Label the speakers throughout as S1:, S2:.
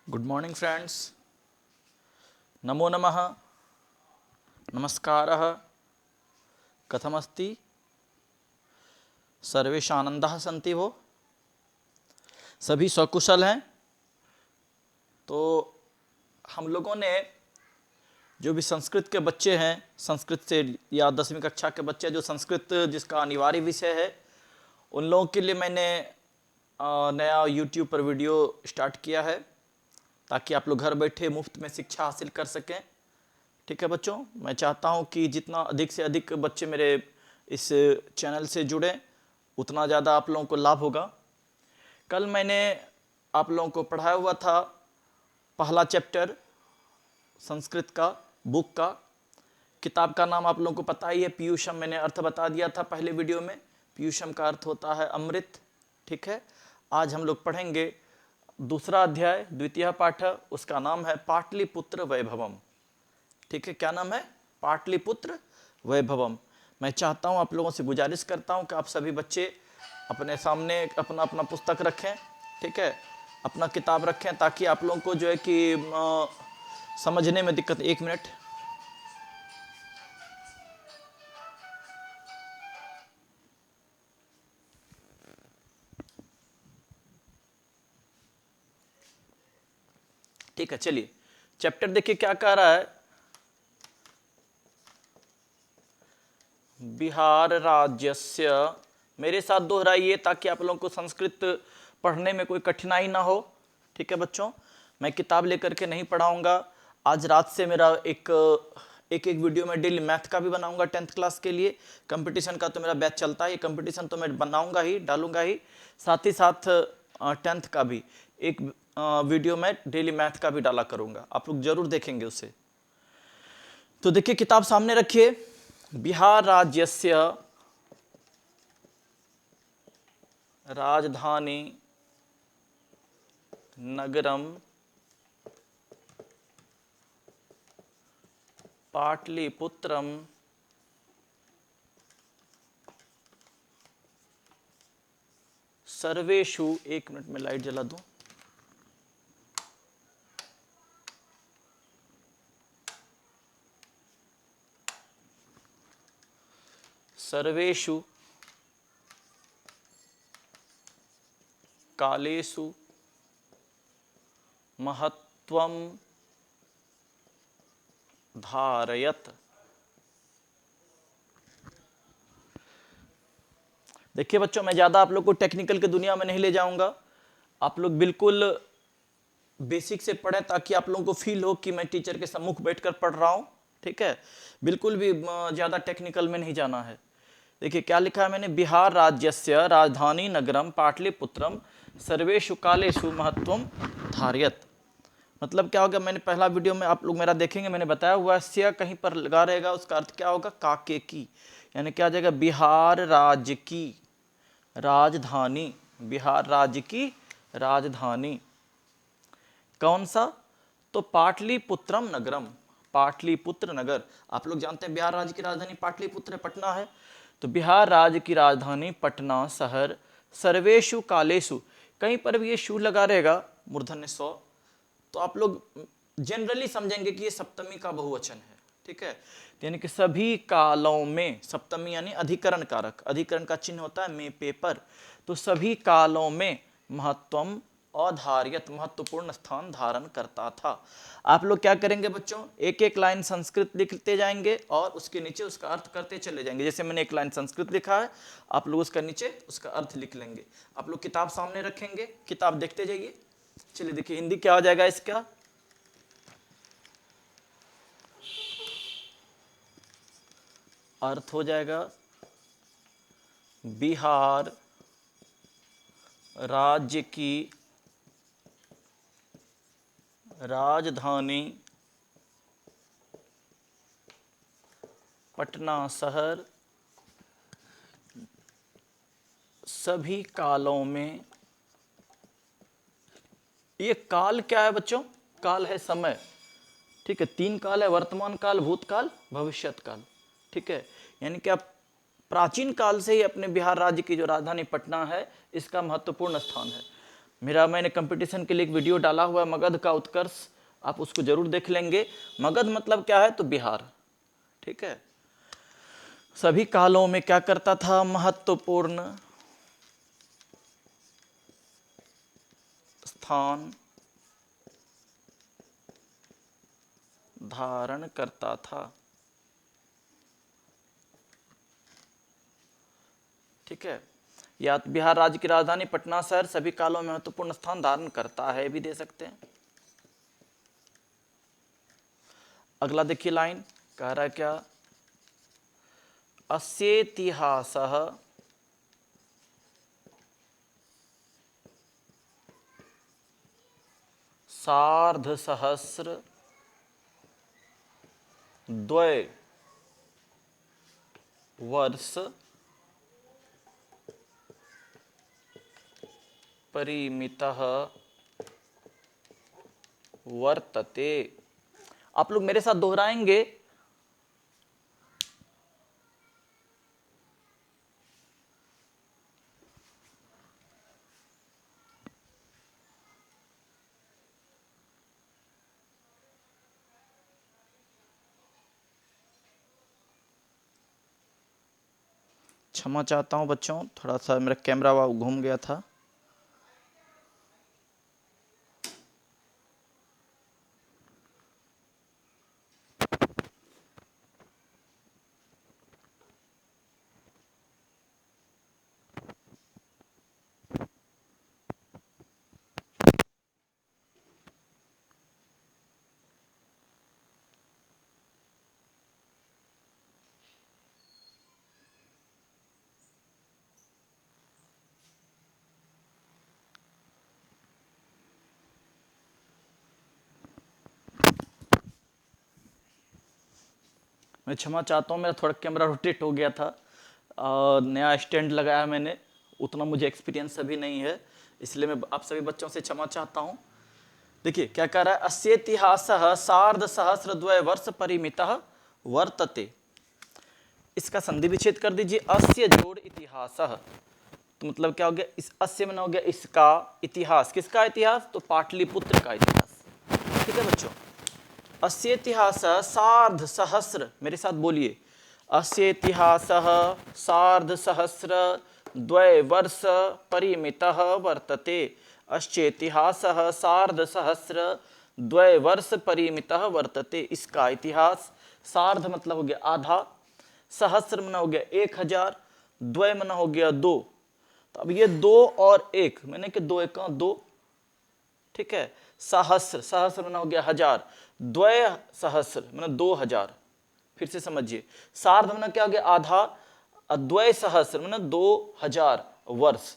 S1: Good morning friends, नमो नमः, नमस्कारः। कथमस्ति? सर्वेशानंदः सन्ति वो? सभी सकुशल हैं? तो हम लोगों ने जो भी संस्कृत के बच्चे हैं, संस्कृत से या 10वीं कक्षा के बच्चे जो संस्कृत जिसका अनिवार्य विषय है, उन लोगों के लिए मैंने नया यूट्यूब पर वीडियो स्टार्ट किया है ताकि आप लोग घर बैठे मुफ्त में शिक्षा हासिल कर सकें। ठीक है बच्चों, मैं चाहता हूं कि जितना अधिक से अधिक बच्चे मेरे इस चैनल से जुड़ें उतना ज़्यादा आप लोगों को लाभ होगा। कल मैंने आप लोगों को पढ़ाया हुआ था पहला चैप्टर संस्कृत का, बुक का। किताब का नाम आप लोगों को पता ही है, पीयूषम। मैंने अर्थ बता दिया था पहले वीडियो में। पीयूषम का अर्थ होता है अमृत। ठीक है, आज हम लोग पढ़ेंगे दूसरा अध्याय, द्वितीय पाठ। उसका नाम है पाटलिपुत्र वैभवम। ठीक है, क्या नाम है? पाटलिपुत्र वैभवम। मैं चाहता हूं, आप लोगों से गुजारिश करता हूं कि आप सभी बच्चे अपने सामने अपना अपना पुस्तक रखें। ठीक है, अपना किताब रखें ताकि आप लोगों को जो है कि समझने में दिक्कत। एक मिनट। ठीक है, चलिए चैप्टर देखिए क्या कह रहा है। बिहार राज्यस्य, मेरे साथ दोहराइए ताकि आप लोगों को संस्कृत पढ़ने में कोई कठिनाई ना हो। ठीक है बच्चों, मैं किताब लेकर के नहीं पढ़ाऊंगा। आज रात से मेरा एक वीडियो में डेली मैथ का भी बनाऊंगा 10th क्लास के लिए। कंपटीशन का तो मेरा बैच चलता है, कंपटीशन तो मैं बनाऊंगा ही, डालूंगा ही। साथ ही साथ 10th का भी एक वीडियो में डेली मैथ का भी डाला करूंगा, आप लोग जरूर देखेंगे उसे। तो देखिए किताब सामने रखिए। बिहार राज्यस्य राजधानी नगरम पाटलिपुत्रम सर्वेषु, एक मिनट में लाइट जला दूं। सर्वेषु कालेषु महत्वम धारयत। देखिए बच्चों, मैं ज़्यादा आप लोग को टेक्निकल की दुनिया में नहीं ले जाऊंगा। आप लोग बिल्कुल बेसिक से पढ़ें ताकि आप लोगों को फील हो कि मैं टीचर के सम्मुख बैठकर पढ़ रहा हूं। ठीक है, बिल्कुल भी ज़्यादा टेक्निकल में नहीं जाना है। देखिए क्या लिखा है मैंने। बिहार राज्यस्य राजधानी नगरम पाटलिपुत्रम सर्वेषु कालेषु महत्वम धारयत। मतलब क्या होगा, मैंने पहला वीडियो में आप लोग मेरा देखेंगे, मैंने बताया हुआ स्य कहीं पर लगा रहेगा, उसका अर्थ क्या होगा? काके की, यानी क्या हो जाएगा? बिहार राज्य की राजधानी, बिहार राज्य की राजधानी। कौन सा? तो पाटलिपुत्रम नगरम, पाटलिपुत्र नगर। आप लोग जानते हैं बिहार राज्य की राजधानी पाटलिपुत्र पटना है। तो बिहार राज्य की राजधानी पटना शहर सर्वेषु कालेषु, कहीं पर भी ये शु लगा रहेगा मूर्धन्य स्व, तो आप लोग जनरली समझेंगे कि ये सप्तमी का बहुवचन है। ठीक है, यानी कि सभी कालों में, सप्तमी यानी अधिकरण कारक, अधिकरण का चिन्ह होता है में पेपर। तो सभी कालों में महत्वम अधार्यत, महत्वपूर्ण स्थान धारण करता था। आप लोग क्या करेंगे बच्चों, एक एक लाइन संस्कृत लिखते जाएंगे और उसके नीचे उसका अर्थ करते चले जाएंगे। जैसे मैंने एक लाइन संस्कृत लिखा है, आप लोग उसका नीचे उसका अर्थ लिख लेंगे। आप लोग किताब सामने रखेंगे, किताब देखते जाइए। चलिए देखिए हिंदी क्या हो जाएगा इसका। अर्थ हो जाएगा बिहार राज्य की राजधानी पटना शहर सभी कालों में। ये काल क्या है बच्चों? काल है समय। ठीक है, 3 काल है, वर्तमान काल, भूतकाल, भविष्यत काल। ठीक है, यानी कि आप प्राचीन काल से ही अपने बिहार राज्य की जो राजधानी पटना है इसका महत्वपूर्ण स्थान है। मैंने कंपटीशन के लिए एक वीडियो डाला हुआ है, मगध का उत्कर्ष, आप उसको जरूर देख लेंगे। मगध मतलब क्या है, तो बिहार, ठीक है। सभी कालों में क्या करता था, महत्वपूर्ण स्थान धारण करता था, ठीक है। या बिहार राज्य की राजधानी पटना शहर सभी कालों में महत्वपूर्ण स्थान धारण करता है, भी दे सकते हैं। अगला देखिए लाइन, कह रहा है क्या, अस्येतिहासः सार्धसहस्र द्वय वर्ष परिमितः वर्तते। आप लोग मेरे साथ दोहराएंगे, क्षमा चाहता हूं बच्चों, थोड़ा सा मेरा कैमरा घूम गया था। मैं क्षमा चाहता हूँ, मेरा थोड़ा कैमरा रोटेट हो गया था, नया स्टैंड लगाया मैंने, उतना मुझे एक्सपीरियंस अभी नहीं है, इसलिए मैं आप सभी बच्चों से क्षमा चाहता हूँ। देखिए क्या कह रहा है, अस्येतिहासः सार्धसहस्रद्वय वर्ष परिमितः वर्तते। इसका संधि विच्छेद कर दीजिए, अस्य जोड़ इतिहासः, तो मतलब क्या हो गया, इस अस्य में हो गया इसका इतिहास, किसका इतिहास, तो पाटलिपुत्र का इतिहास, ठीक है बच्चों। अस्येतिहासः सार्धसहस्र, मेरे साथ बोलिए, अस्येतिहासः सार्धसहस्र द्वय वर्ष परिमितः वर्तते। अस्येतिहासः सार्धसहस्र द्वय वर्ष परिमितः वर्तते। इसका इतिहास, सार्ध मतलब हो गया आधा, सहस्र मन हो गया 1000, द्वय मन हो गया 2, तो अब ये 2 और 1, मैंने कि 2 1 2, ठीक है। सहस्र, सहस्र मन हो गया 1000, द्वय सहस्र मतलब 2000, फिर से समझिए, सार्ध मन क्या हो गया आधा, द्वय सहस्र मतलब 2000 वर्ष,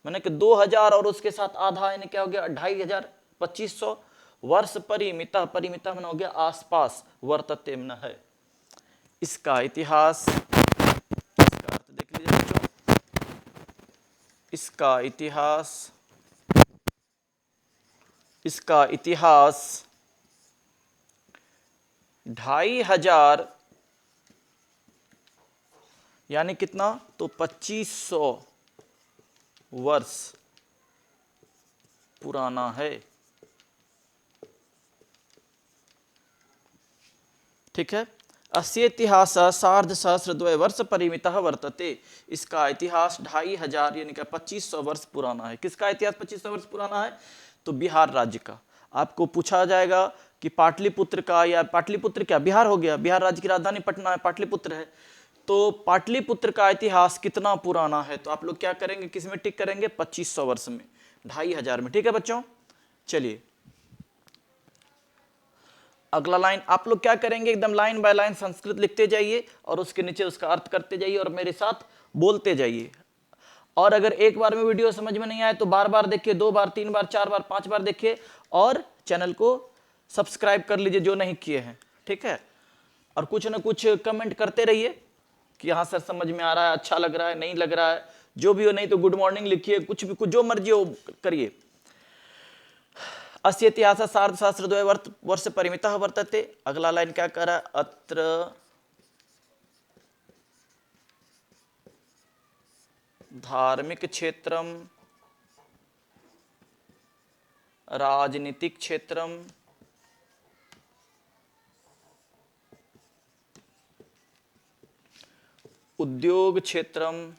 S1: मैंने कि 2000 और उसके साथ आधा यानी क्या हो गया 2500, 2500 वर्ष परिमिता, परिमिता मन हो गया आसपास, वर्तते मन है। इसका इतिहास, इसका अर्थ देख लीजिए बच्चों, इसका इतिहास, इसका इतिहास 2500 यानी कितना, तो 2500 वर्ष पुराना है, ठीक है। अस्येतिहास सार्धसहस्रद्वय वर्ष परिमितः वर्तते। इसका इतिहास 2500 यानी कि 2500 वर्ष पुराना है। किसका इतिहास 2500 वर्ष पुराना है, तो बिहार राज्य का। आपको पूछा जाएगा कि पाटलिपुत्र का, या पाटलिपुत्र क्या बिहार हो गया, बिहार राज्य की राजधानी पटना है, पाटलिपुत्र है, तो पाटलिपुत्र का इतिहास कितना पुराना है, तो आप लोग क्या करेंगे, किस में टिक करेंगे, 2500 वर्ष में, 2500 में, ठीक है बच्चों। चलिए अगला लाइन, आप लोग क्या करेंगे, एकदम लाइन बाय लाइन संस्कृत लिखते जाइए और उसके नीचे उसका अर्थ करते जाइए और मेरे साथ बोलते जाइए। और अगर एक बार में वीडियो समझ में नहीं आए तो बार बार देखिए, 2 बार 3 बार 4 बार 5 बार देखिए, और चैनल को सब्सक्राइब कर लीजिए जो नहीं किए हैं, ठीक है। और कुछ ना कुछ कमेंट करते रहिए कि हाँ सर समझ में आ रहा है, अच्छा लग रहा है, नहीं लग रहा है, जो भी हो, नहीं तो गुड मॉर्निंग लिखिए, कुछ भी, कुछ जो मर्जी हो करिए। अस्येतिहास सार्धसहस्रद्वय वर्ष परिमितः वर्तते। अगला लाइन क्या कह रहा है, अत्र धार्मिक क्षेत्रम राजनीतिक क्षेत्रम, उद्योग क्षेत्रम,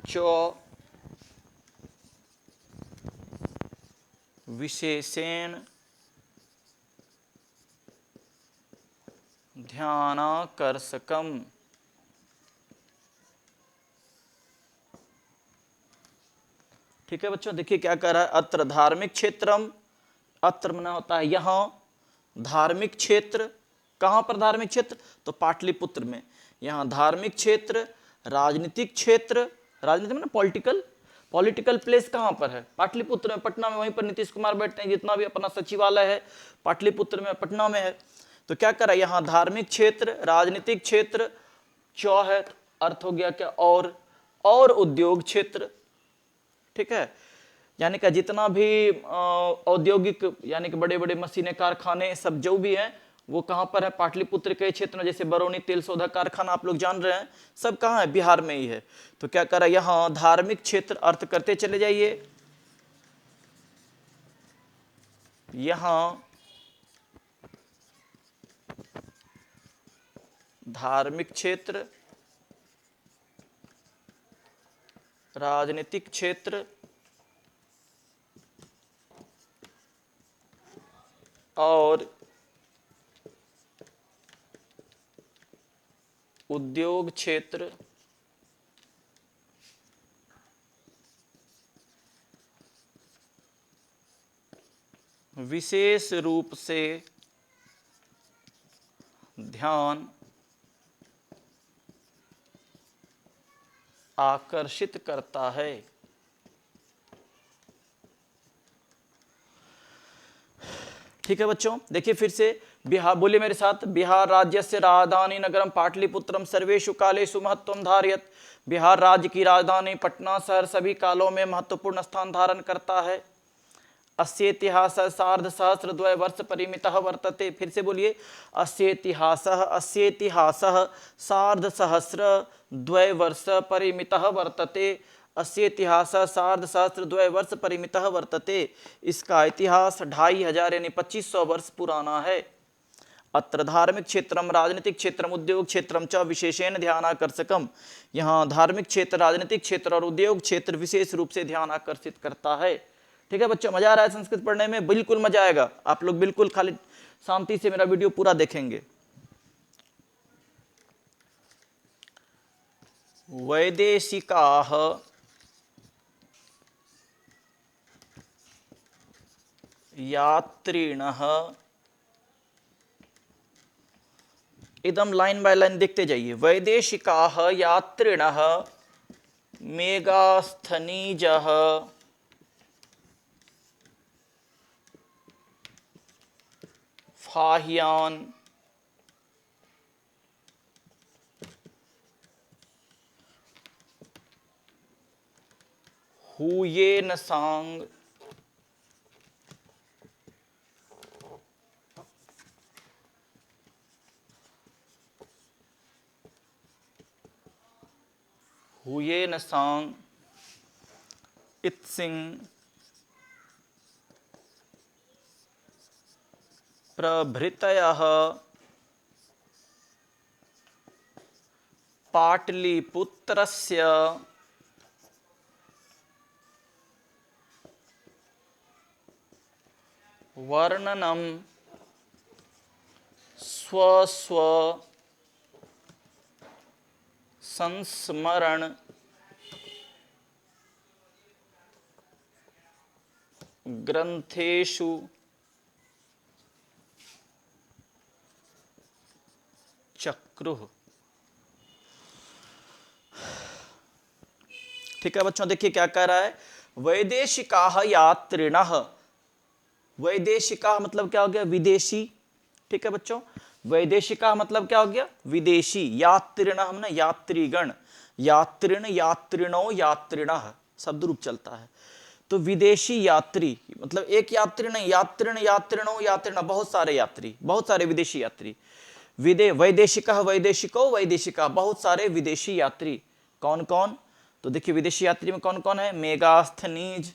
S1: च विशेषेण ध्यानाकर्षकम। ठीक है बच्चों, देखिए क्या कह रहा है, अत्र धार्मिक क्षेत्रम, अत्र मना होता है यहां, धार्मिक क्षेत्र, कहां पर धार्मिक क्षेत्र, तो पाटलिपुत्र में, यहां धार्मिक क्षेत्र, राजनीतिक क्षेत्र, राजनीति में ना पॉलिटिकल, पॉलिटिकल प्लेस कहां पर है, पाटलिपुत्र में, पटना में, वहीं पर नीतीश कुमार बैठते हैं, जितना भी अपना सचिवालय है पाटलिपुत्र में, पटना में है। तो क्या करा, यहां धार्मिक क्षेत्र, राजनीतिक क्षेत्र, चौ है, अर्थ हो गया क्या, और उद्योग क्षेत्र। ठीक है, यानी कि जितना भी औद्योगिक यानी कि बड़े बड़े मशीनें, कारखाने सब जो भी हैं वो कहाँ पर है, पाटलिपुत्र के क्षेत्र में, जैसे बरौनी तेल शोधक कारखाना आप लोग जान रहे हैं, सब कहाँ है, बिहार में ही है। तो क्या करा, यहाँ धार्मिक क्षेत्र अर्थ करते चले जाइए, यहाँ धार्मिक क्षेत्र, राजनीतिक क्षेत्र और उद्योग क्षेत्र विशेष रूप से ध्यान आकर्षित करता है। ठीक है बच्चों, देखिए फिर से, बिहार बोलिए मेरे साथ, बिहार राज्यस्य राजधानी नगरम पाटलिपुत्रम सर्वेषु कालेषु महत्वं धारयत। बिहार राज्य की राजधानी पटना शहर सभी कालों में महत्वपूर्ण स्थान धारण करता है। अस्येतिहासः सार्धसहस्रद्वय वर्ष परिमितः वर्तते। फिर से बोलिए, अस्येतिहासः सार्धसहस्रद्वय वर्ष परिमितः वर्तते। अस्येतिहासः सार्धसहस्रद्वय वर्ष परिमितः वर्तते। इसका इतिहास 2500 यानी 2500 वर्ष पुराना है। अत्र धार्मिक क्षेत्रम, राजनीतिक क्षेत्रम, उद्योग क्षेत्रम च विशेषेण ध्यानाकर्षकम। यहाँ धार्मिक क्षेत्र, राजनीतिक क्षेत्र और उद्योग क्षेत्र विशेष रूप से ध्यान आकर्षित करता है। ठीक है बच्चों, मजा आ रहा है संस्कृत पढ़ने में, बिल्कुल मजा आएगा, आप लोग बिल्कुल खाली शांति से मेरा वीडियो पूरा देखेंगे। वैदेशिकाः यात्रिणः, एकदम लाइन बाय लाइन देखते जाइए। वैदेशिकाः यात्रिणः मेगास्थनीजः फाह्यान् हुयेनसांग हुयेनसांग इत्सिंग प्रभृतयः पाटलिपुत्रस्य वर्णनं स्वस्व संस्मरण ग्रंथेषु चक्रुः। ठीक है बच्चों, देखिए क्या कह रहा है, वैदेशिकाः यात्रिणः। वैदेशिका मतलब क्या हो गया, विदेशी। ठीक है बच्चों, वैदेशिका मतलब क्या हो गया, विदेशी। यात्रिणः हम ना यात्रीगण, यात्रिण, यात्रिणो, यात्रिणः शब्द रूप चलता है। तो विदेशी यात्री मतलब एक यात्री नहीं, यात्रिण, यात्रिणो, यात्रिणः बहुत सारे यात्री, बहुत सारे विदेशी यात्री। वैदेशिक वैदेशिको वैदेशिका, बहुत सारे विदेशी यात्री। कौन कौन? तो देखिए विदेशी यात्री में कौन कौन है? मेगास्थनीज,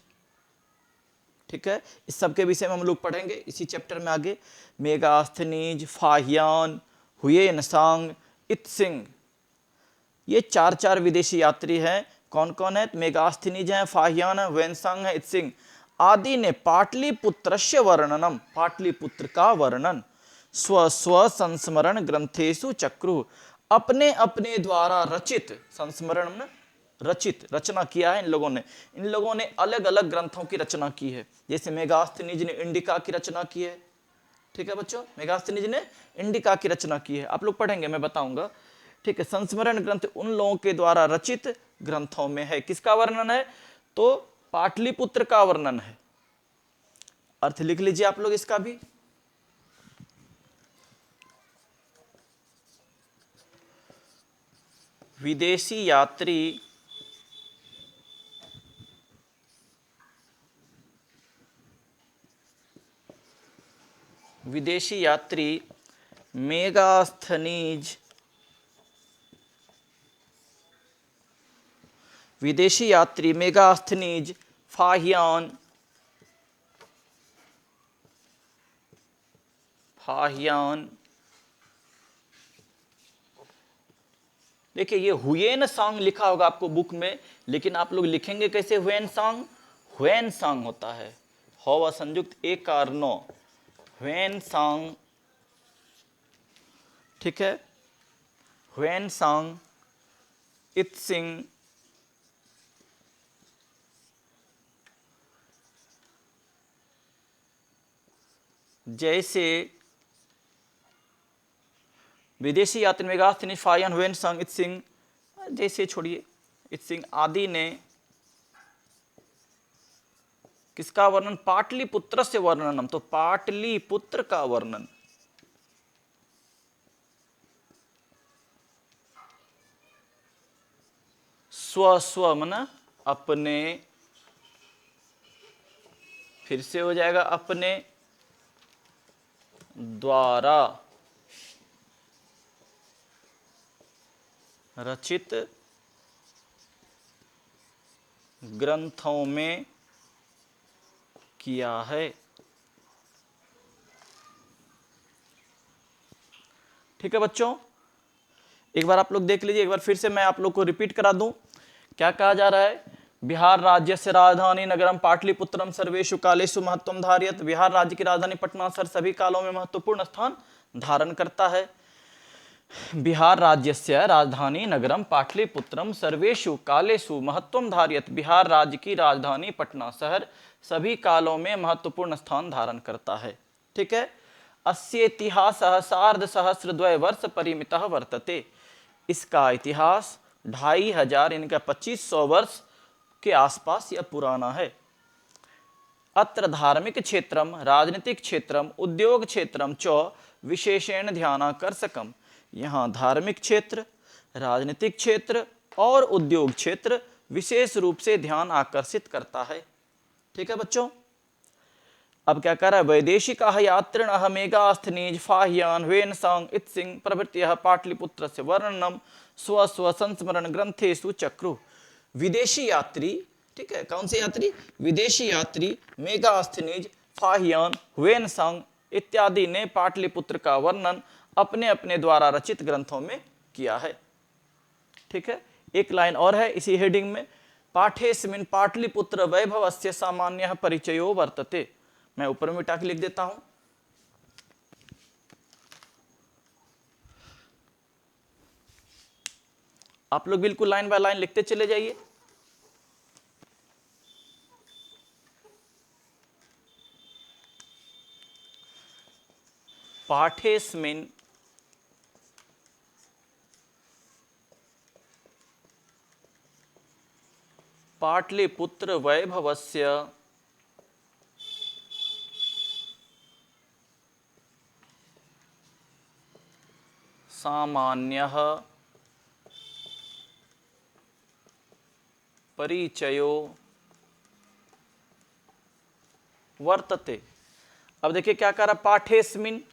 S1: ठीक है, इस सब के विषय में हम लोग पढ़ेंगे इसी चैप्टर में आगे। मेगास्थनीज, फाहियान, हुयेनसांग, इत्सिंग, ये चार विदेशी यात्री हैं। कौन कौन है? मेगास्थनीज हैं, फाहियान है, हुयेनसांग है, इत्सिंग आदि ने पाटलिपुत्रस्य वर्णनम, पाटलिपुत्र का वर्णन स्व स्व संस्मरण ग्रंथेषु चक्रु, अपने अपने द्वारा रचित, संस्मरण में रचित, रचना किया है इन लोगों ने अलग अलग ग्रंथों की रचना की है। जैसे मेगास्थनीज ने इंडिका की रचना की है, ठीक है बच्चों, मेगास्थनीज ने इंडिका की रचना की है, आप लोग पढ़ेंगे, मैं बताऊंगा, ठीक है। संस्मरण ग्रंथ उन लोगों के द्वारा रचित ग्रंथों में है। किसका वर्णन है? तो पाटलिपुत्र का वर्णन है। अर्थ लिख लीजिए आप लोग इसका भी। विदेशी यात्री मेगास्थनीज, विदेशी यात्री मेगास्थनीज, फाहियान, देखिए ये हुयेनसांग लिखा होगा आपको बुक में, लेकिन आप लोग लिखेंगे कैसे? हुयेनसांग, हुयेनसांग होता है, हौवा संयुक्त एक कारनो, हुयेनसांग, ठीक है, हुयेनसांग, इत्सिंग, जैसे विदेशी यात्री मेगास्थनीज, फाहियान, हुयेनसांग, इत्सिंग, जैसे छोड़िए, इत्सिंग आदि ने किसका वर्णन? पाटलिपुत्र से वर्णनम, तो पाटलिपुत्र का वर्णन, स्व स्व मना अपने, फिर से हो जाएगा अपने द्वारा रचित ग्रंथों में किया है, ठीक है बच्चों। एक बार आप लोग देख लीजिए, एक बार फिर से मैं आप लोग को रिपीट करा दूं। क्या कहा जा रहा है? बिहार राज्य से राजधानी नगरम पाटलिपुत्रम सर्वेषु कालेषु महत्वम धारयत, बिहार राज्य की राजधानी पटना सर सभी कालों में महत्वपूर्ण स्थान धारण करता है। बिहार राज्य से राजधानी नगरम पाटलिपुत्रम सर्वेषु कालेषु महत्वम धारयत, बिहार राज्य की राजधानी पटना शहर सभी कालों में महत्वपूर्ण स्थान धारण करता है, ठीक है। अस्य इतिहासः सार्धसहस्रद्वय वर्ष परिमितः वर्तते, इसका इतिहास 2500 इनका 2500 वर्ष के आसपास यह पुराना है। अत्र धार्मिक क्षेत्रम, राजनीतिक क्षेत्रम, उद्योग क्षेत्रम च विशेषेण ध्यानाकर्षकम, यहाँ धार्मिक क्षेत्र, राजनीतिक क्षेत्र और उद्योग क्षेत्र विशेष रूप से ध्यान आकर्षित करता है, ठीक है बच्चों। अब क्या कर रहा है? वैदेशिकाः यात्रिणः मेगास्थनीज, फाहियान, हुयेनसांग, इत्सिंग प्रभृतयः पाटलिपुत्र से वर्णनम स्व स्व संस्मरण ग्रंथेषु चक्रु। विदेशी यात्री, ठीक है, कौन से यात्री? विदेशी यात्री मेगास्थनीज, फाहियान, हुयेनसांग इत्यादि ने पाटलिपुत्र का वर्णन अपने अपने द्वारा रचित ग्रंथों में किया है, ठीक है। एक लाइन और है इसी हेडिंग में, पाठेस्मिन् पाटलिपुत्र वैभवस्य सामान्यः परिचयो वर्तते। मैं ऊपर में मिटा के लिख देता हूं। आप लोग बिल्कुल लाइन बाय लाइन लिखते चले जाइए। पाठेस्मिन् पाटलिपुत्र वैभवस्य सामान्यः परिचयो वर्तते। अब देखिए क्या कह रहा, पाठेस्मिन,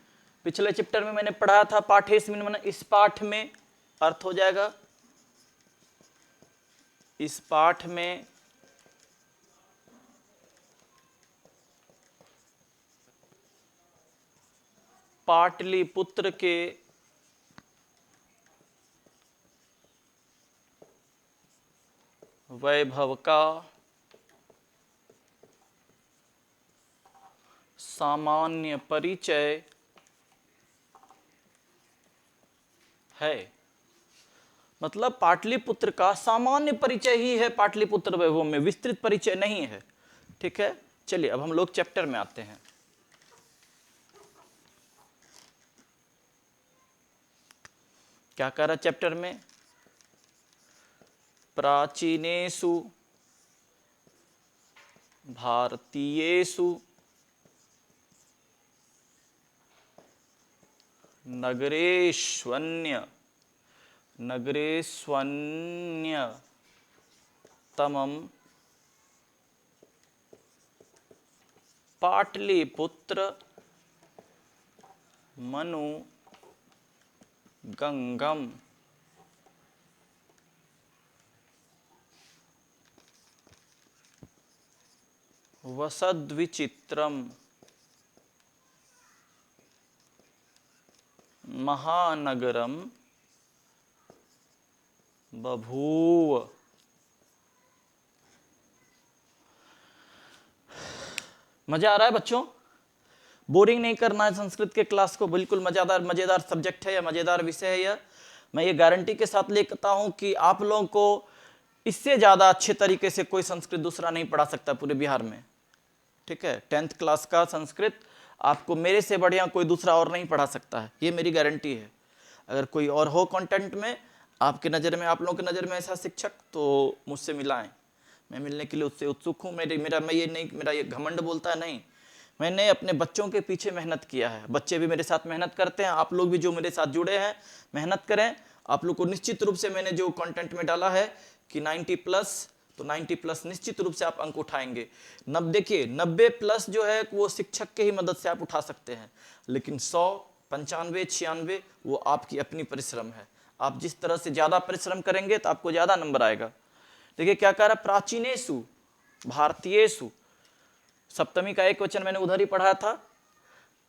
S1: पिछले चैप्टर में मैंने पढ़ाया था पाठेस्मिन माने इस पाठ में, अर्थ हो जाएगा इस पाठ में, पाटलिपुत्र के वैभव का सामान्य परिचय है। मतलब पाटलिपुत्र का सामान्य परिचय ही है पाटलिपुत्र वैभव में, विस्तृत परिचय नहीं है। ठीक है, चलिए अब हम लोग चैप्टर में आते हैं। क्या कह रहा चैप्टर में? प्राचीनेषु भारतीयेषु नगरेष्वन्यतमं पाटलिपुत्र मनु गंगम वसद्विचित्रम महानगरम बभूव। मजा आ रहा है बच्चों? बोरिंग नहीं करना है संस्कृत के क्लास को, बिल्कुल मजेदार सब्जेक्ट है या मजेदार विषय है यह। मैं ये गारंटी के साथ लेता हूं कि आप लोगों को इससे ज्यादा अच्छे तरीके से कोई संस्कृत दूसरा नहीं पढ़ा सकता पूरे बिहार में। ठीक है, 10th क्लास का संस्कृत आपको मेरे से बढ़िया कोई दूसरा और नहीं पढ़ा सकता है, ये मेरी गारंटी है। अगर कोई और हो कंटेंट में आपके नज़र में, आप लोगों की नज़र में ऐसा शिक्षक, तो मुझसे मिलाएं। मैं मिलने के लिए उससे उत्सुक हूँ। मेरा ये घमंड बोलता है नहीं, मैंने अपने बच्चों के पीछे मेहनत किया है। बच्चे भी मेरे साथ मेहनत करते हैं, आप लोग भी जो मेरे साथ जुड़े हैं मेहनत करें। आप लोग को निश्चित रूप से मैंने जो कंटेंट में डाला है कि 90 प्लस, तो 90 प्लस निश्चित रूप से आप अंक उठाएंगे। देखिए 90 प्लस जो है वो शिक्षक के ही मदद से आप उठा सकते हैं, लेकिन 100, 95, 96 वो आपकी अपनी परिश्रम है। आप जिस तरह से ज़्यादा परिश्रम करेंगे तो आपको ज़्यादा नंबर आएगा। देखिए क्या कह रहा है, प्राचीनेषु भारतीयेषु, सप्तमी का एक वचन मैंने उधर ही पढ़ा था।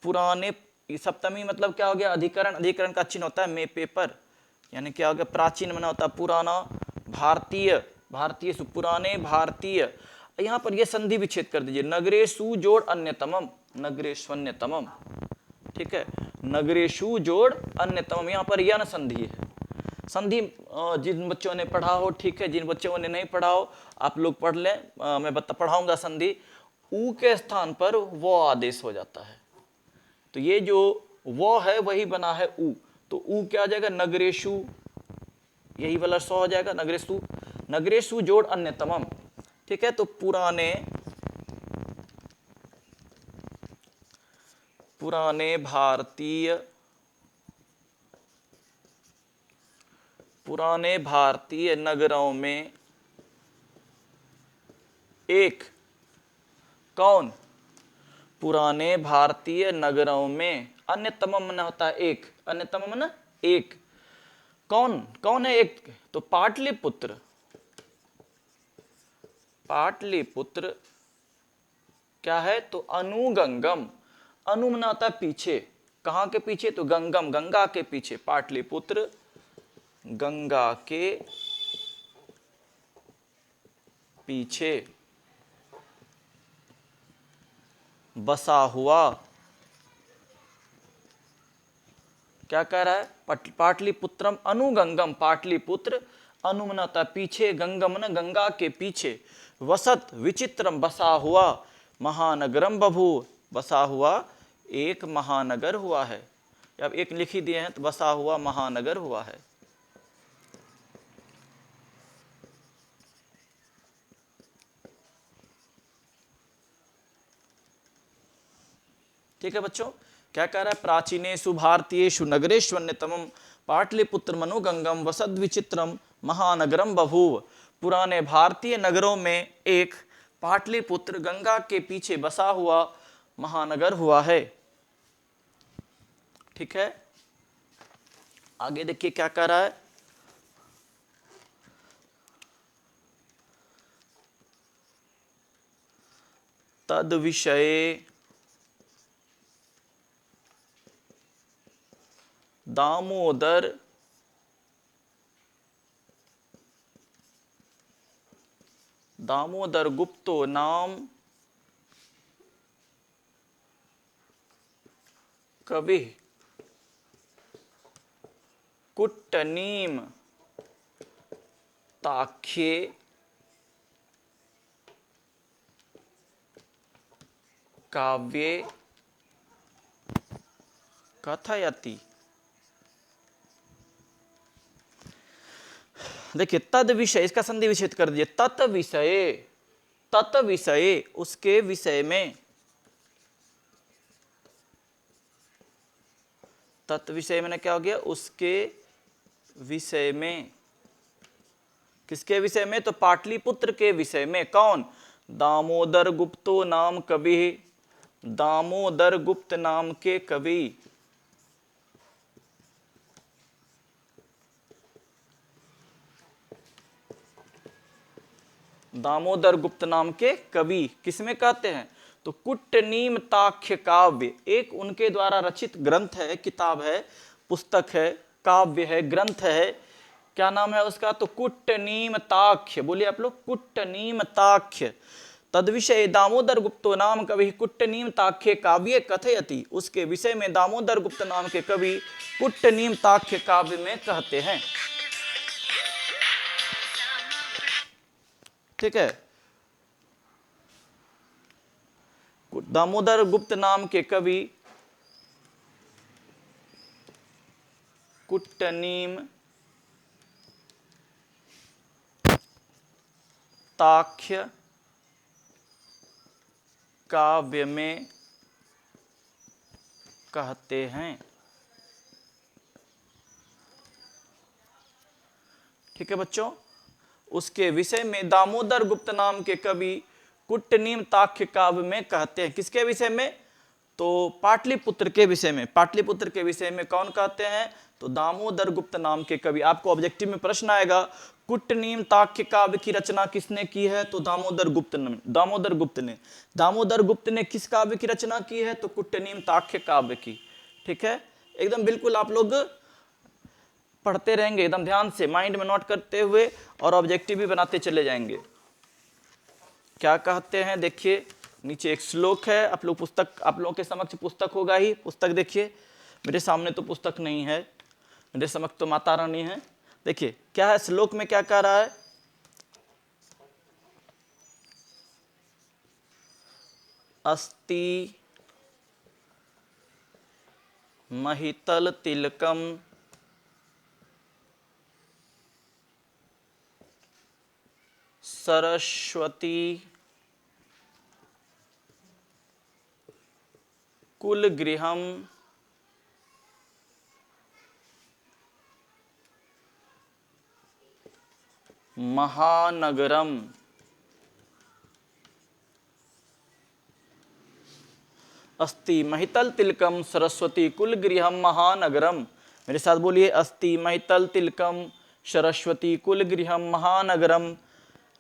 S1: पुराने, सप्तमी मतलब क्या हो गया? अधिकरण। अधिकरण का चिन्ह होता है मे पेपर, यानी क्या हो गया? प्राचीन माना होता है पुराना, भारतीय, भारतीय पुराने भारतीय। यहाँ पर ये संधि विच्छेद कर दीजिए, नगरेषु जोड़ अन्यतमम, नगरेष्वन्यतमम। ठीक है, नगरेषु जोड़ अन्यतमम, यहाँ पर यन संधि है। संधि जिन बच्चों ने पढ़ा हो ठीक है, जिन बच्चों ने नहीं पढ़ा हो आप लोग पढ़ लें। मैं पढ़ाऊंगा संधि। ऊ के स्थान पर वो आदेश हो जाता है, तो ये जो वो है वही बना है ऊ, तो ऊ क्या आ जाएगा? नगरेषु, यही वाला 100 हो जाएगा। नगरेषु, नगरेषु जोड़ अन्यतमम। ठीक है, तो पुराने भारतीय नगरों में एक, कौन? पुराने भारतीय नगरों में, अन्यतमम माना होता है एक, अन्यतमम माना एक। कौन है एक? तो पाटलिपुत्र। पाटलिपुत्र क्या है? तो अनुगंगम। अनु माना होता है पीछे, कहां के पीछे? तो गंगम, गंगा के पीछे। पाटलिपुत्र गंगा के पीछे बसा हुआ। क्या कह रहा है? पाटलिपुत्रम अनुगंगम, पाटलिपुत्र अनु माना होता है पीछे, गंगम न गंगा के पीछे, वसत विचित्रम बसा हुआ, महानगरम बभू बसा हुआ एक महानगर हुआ है। अब एक लिख ही दिए हैं तो बसा हुआ महानगर हुआ है। ठीक है बच्चों, क्या कह रहा है? प्राचीनेषु भारतीयेषु नगरेष्वन्यतमं पाटलिपुत्र मनुगंगम वसद विचित्रम महानगरम बभूव। पुराने भारतीय नगरों में एक पाटलिपुत्र गंगा के पीछे बसा हुआ महानगर हुआ है। ठीक है, आगे देखिए क्या कह रहा है। तद विषये दामोदर गुप्तो नाम कवि कुट्टनीम ताख्ये काव्ये कथयति। देखिए तद विषय, इसका संधि विच्छेद कर दीजिए। तत् विषय, तत् विषय उसके विषय में, तत् विषय में क्या हो गया, उसके विषय में। किसके विषय में, तो पाटलिपुत्र के विषय में। कौन, दामोदर गुप्तो नाम कवि, दामोदर गुप्त नाम के कवि। दामोदर गुप्त नाम के कवि किसमें कहते हैं, तो कुट्टनीम ताख्य काव्य, एक उनके द्वारा रचित ग्रंथ है, किताब है, पुस्तक है, काव्य है, ग्रंथ है। क्या नाम है उसका, तो कुट्टनीम ताख्य। बोलिए आप लोग, कुट्टनीम ताख्य। तद विषय दामोदर गुप्तो नाम कवि कुट्टनीम ताख्य काव्य कथयति, उसके विषय में दामोदर गुप्त नाम के कवि कुट्टनीम ताख्य काव्य में कहते हैं। ठीक है, दामोदर गुप्त नाम के कवि कुट्टनीम ताख्य काव्य में कहते हैं। ठीक है बच्चों, उसके विषय में दामोदर गुप्त नाम के कवि कुट्टनीम ताख्य काव्य में कहते हैं। किसके विषय में, तो पाटलिपुत्र के विषय में। पाटलिपुत्र के विषय में कौन कहते हैं, तो दामोदर गुप्त नाम के कवि। आपको ऑब्जेक्टिव में प्रश्न आएगा, कुट्टनीम ताख्य काव्य की रचना किसने की है, तो दामोदर गुप्त ने। दामोदर गुप्त ने किस काव्य की रचना की है, तो कुट्टनीम ताख्य काव्य की। ठीक है, एकदम बिल्कुल आप लोग पढ़ते रहेंगे, एकदम ध्यान से माइंड में नोट करते हुए और ऑब्जेक्टिव भी बनाते चले जाएंगे। क्या कहते हैं, देखिए नीचे एक श्लोक है। आप लोग पुस्तक, आप लोगों के समक्ष पुस्तक होगा ही, पुस्तक देखिए। मेरे सामने तो पुस्तक नहीं है, मेरे समक्ष तो माता रानी है। देखिए क्या है श्लोक में, क्या कह रहा है, अस्ति महितल तिलकम सरस्वती कुलगृहम महानगरम। अस्ति महितल तिलकम सरस्वती कुलगृहम महानगरम। मेरे साथ बोलिए, अस्ति महितल तिलकम सरस्वती कुलगृहम महानगरम।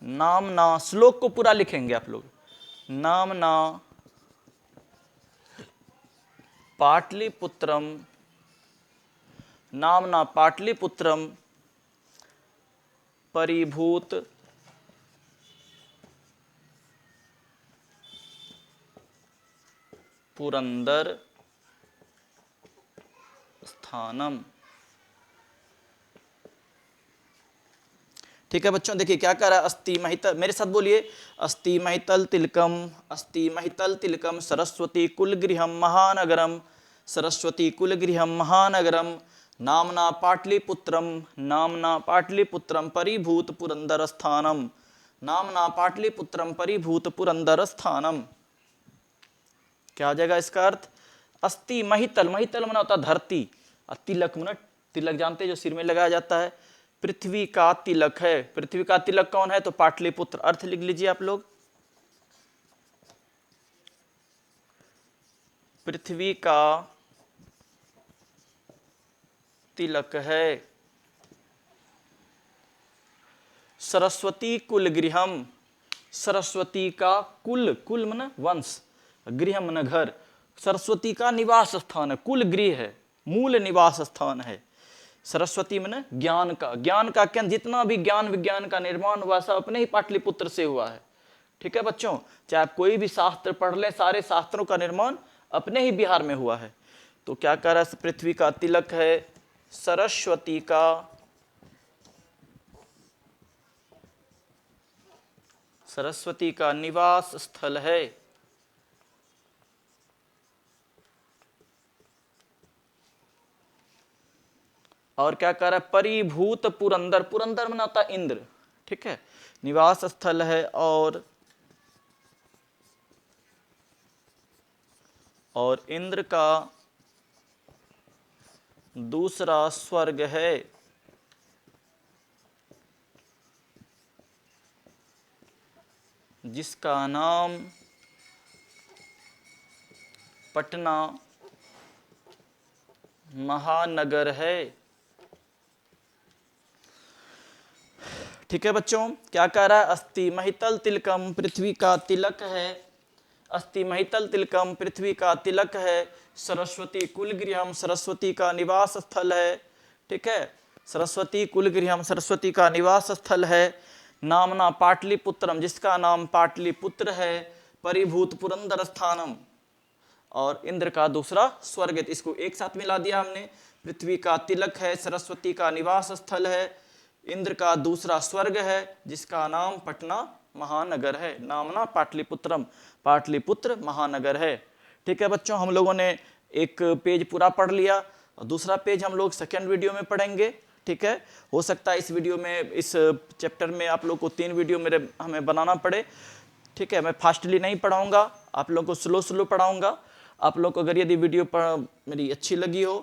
S1: नामना, श्लोक को पूरा लिखेंगे आप लोग। नामना पाटलिपुत्रम, नामना पाटलिपुत्रम परिभूत पुरंदर स्थानम। ठीक है बच्चों, देखिए क्या कह रहा है, अस्ति महितल, मेरे साथ बोलिए, अस्ति महितल तिलकम, अस्ति महितल तिलकम सरस्वती कुलगृहम महानगरम, सरस्वती कुलगृहम महानगरम। नामना पाटलिपुत्रम, नामना पाटलिपुत्रम परिभूत पुरंदर स्थानम, नामना पाटलिपुत्रम परिभूत पुरंदर स्थानम। क्या हो जाएगा इसका अर्थ, अस्ति महितल, महितल माना होता धरती, और तिलक माना, तिलक जानते हैं जो सिर में लगाया जाता है, पृथ्वी का तिलक है। पृथ्वी का तिलक कौन है, तो पाटलिपुत्र। अर्थ लिख लीजिए आप लोग, पृथ्वी का तिलक है। सरस्वती कुल गृहम, सरस्वती का कुल, कुल माने वंश, गृह माने घर, सरस्वती का निवास स्थान है, कुल गृह है, मूल निवास स्थान है। सरस्वती माने ज्ञान का, ज्ञान का केंद्र, जितना भी ज्ञान विज्ञान का निर्माण हुआ सब अपने ही पाटलिपुत्र से हुआ है। ठीक है बच्चों, चाहे आप कोई भी शास्त्र पढ़ लें, सारे शास्त्रों का निर्माण अपने ही बिहार में हुआ है। तो क्या कह रहा है, पृथ्वी का तिलक है, सरस्वती का सरस्वती का निवास स्थल है। और क्या कह रहा है, परिभूत पुरंदर, पुरंदर मनाता इंद्र, ठीक है, निवास स्थल है। और इंद्र का दूसरा स्वर्ग है। जिसका नाम पटना महानगर है। ठीक है बच्चों, क्या कह रहा है, अस्ति महितल तिलकम, पृथ्वी का तिलक है। अस्ति महितल तिलकम, पृथ्वी का तिलक है। सरस्वती कुलगृहम, सरस्वती का निवास स्थल है। ठीक है, सरस्वती कुलगृहम, सरस्वती का निवास स्थल है। नामना पाटलिपुत्रम, जिसका नाम पाटलिपुत्र है। परिभूत पुरंदर स्थानम, और इंद्र का दूसरा स्वर्ग है। इसको एक साथ मिला दिया हमने, पृथ्वी का तिलक है, सरस्वती का निवास स्थल है, इंद्र का दूसरा स्वर्ग है, जिसका नाम पटना महानगर है। नामना पाटलिपुत्रम, पाटलिपुत्र महानगर है। ठीक है बच्चों, हम लोगों ने एक पेज पूरा पढ़ लिया, और दूसरा पेज हम लोग सेकेंड वीडियो में पढ़ेंगे। ठीक है, हो सकता है इस वीडियो में, इस चैप्टर में आप लोग को 3 वीडियो हमें बनाना पड़े। ठीक है, मैं फास्टली नहीं पढ़ाऊंगा, आप लोग को स्लो स्लो पढ़ाऊंगा। आप लोग को अगर यदि वीडियो मेरी अच्छी लगी हो,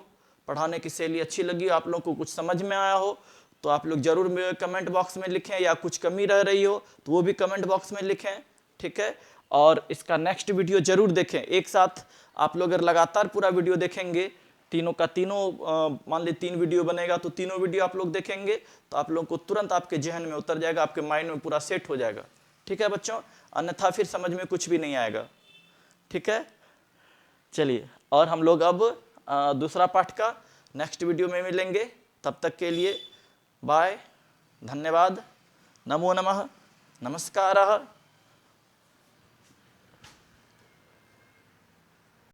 S1: पढ़ाने की शैली अच्छी लगी हो, आप लोग को कुछ समझ में आया हो, तो आप लोग जरूर कमेंट बॉक्स में लिखें, या कुछ कमी रह रही हो तो वो भी कमेंट बॉक्स में लिखें। ठीक है, और इसका नेक्स्ट वीडियो जरूर देखें एक साथ। आप लोग अगर लगातार पूरा वीडियो देखेंगे, तीनों का तीनों, मान ली 3 वीडियो बनेगा तो तीनों वीडियो आप लोग देखेंगे, तो आप लोग को तुरंत आपके जहन में उतर जाएगा, आपके माइंड में पूरा सेट हो जाएगा। ठीक है बच्चों, अन्यथा फिर समझ में कुछ भी नहीं आएगा। ठीक है, चलिए, और हम लोग अब दूसरा पाठ का नेक्स्ट वीडियो में मिलेंगे। तब तक के लिए बाय, धन्यवाद, नमो नमः, नमस्कारः।